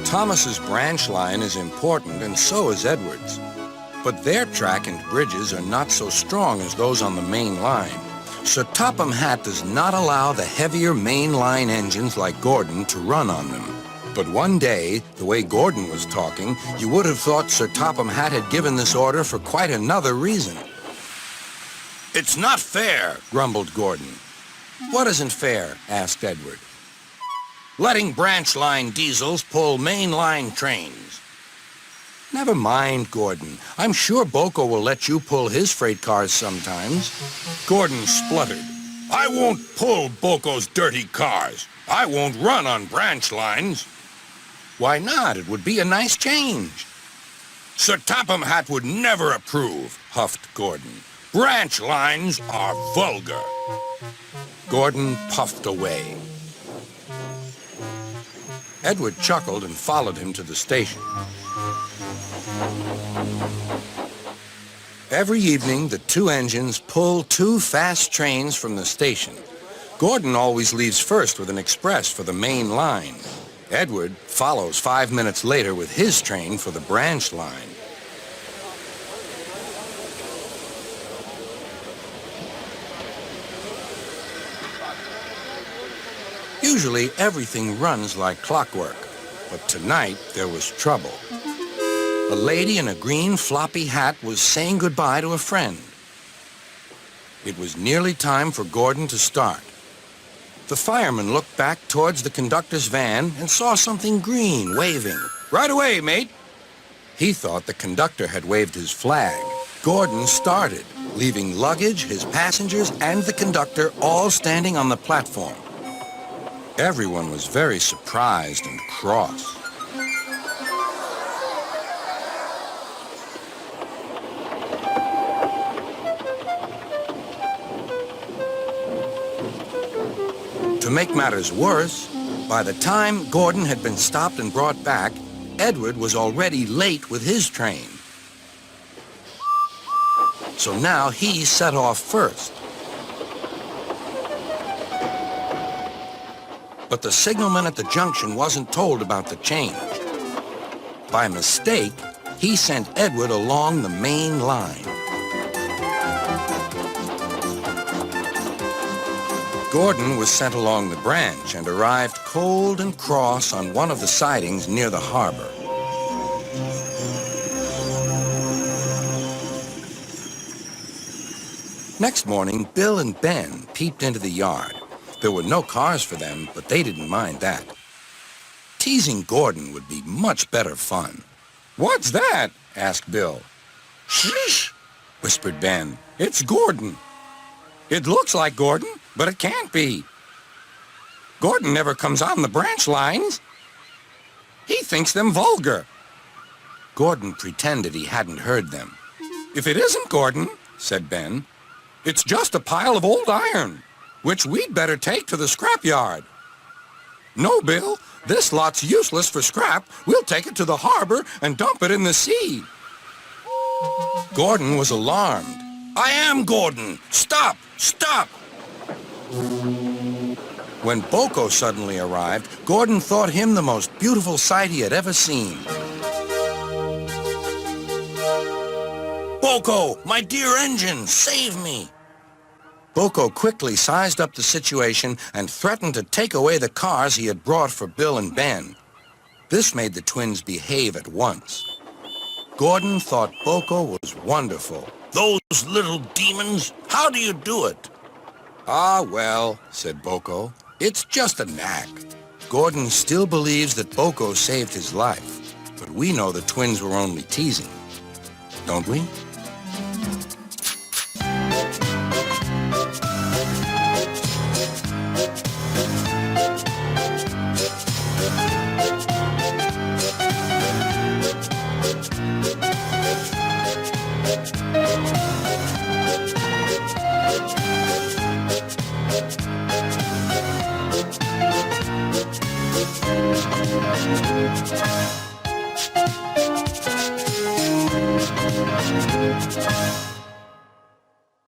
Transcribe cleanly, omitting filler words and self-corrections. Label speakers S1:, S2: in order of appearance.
S1: Thomas's branch line is important, and so is Edward's. But their track and bridges are not so strong as those on the main line. Sir Topham Hatt does not allow the heavier main line engines like Gordon to run on them. But one day, the way Gordon was talking, you would have thought Sir Topham Hatt had given this order for quite another reason. "It's not fair," grumbled Gordon. "What isn't fair?" asked Edward. "Letting branch line diesels pull main line trains." "Never mind, Gordon. I'm sure BoCo will let you pull his freight cars sometimes." Gordon spluttered. "I won't pull BoCo's dirty cars. I won't run on branch lines." "Why not? It would be a nice change." "Sir Topham Hatt would never approve," huffed Gordon. "Branch lines are vulgar." Gordon puffed away. Edward chuckled and followed him to the station. Every evening, the two engines pull two fast trains from the station. Gordon always leaves first with an express for the main line. Edward follows 5 minutes later with his train for the branch line. Usually, everything runs like clockwork, but tonight there was trouble. A lady in a green floppy hat was saying goodbye to a friend. It was nearly time for Gordon to start. The fireman looked back towards the conductor's van and saw something green waving. "Right away, mate." He thought the conductor had waved his flag. Gordon started, leaving luggage, his passengers, and the conductor all standing on the platform. Everyone was very surprised and cross. To make matters worse, by the time Gordon had been stopped and brought back, Edward was already late with his train. So now he set off first. But the signalman at the junction wasn't told about the change. By mistake, he sent Edward along the main line. Gordon was sent along the branch and arrived cold and cross on one of the sidings near the harbor. Next morning, Bill and Ben peeped into the yard. There were no cars for them, but they didn't mind that. Teasing Gordon would be much better fun. "What's that?" asked Bill. "Shh!" whispered Ben. "It's Gordon." "It looks like Gordon, but it can't be. Gordon never comes on the branch lines. He thinks them vulgar." Gordon pretended he hadn't heard them. "If it isn't Gordon," said Ben, "it's just a pile of old iron, which we'd better take to the scrapyard." "No, Bill, this lot's useless for scrap. We'll take it to the harbor and dump it in the sea." Gordon was alarmed. "I am Gordon! Stop! Stop!" When BoCo suddenly arrived, Gordon thought him the most beautiful sight he had ever seen. "BoCo, my dear engine, save me!" BoCo quickly sized up the situation and threatened to take away the cars he had brought for Bill and Ben. This made the twins behave at once. Gordon thought BoCo was wonderful. "Those little demons, how do you do it?" "Ah, well," said BoCo, "it's just a knack." Gordon still believes that BoCo saved his life, but we know the twins were only teasing, don't we?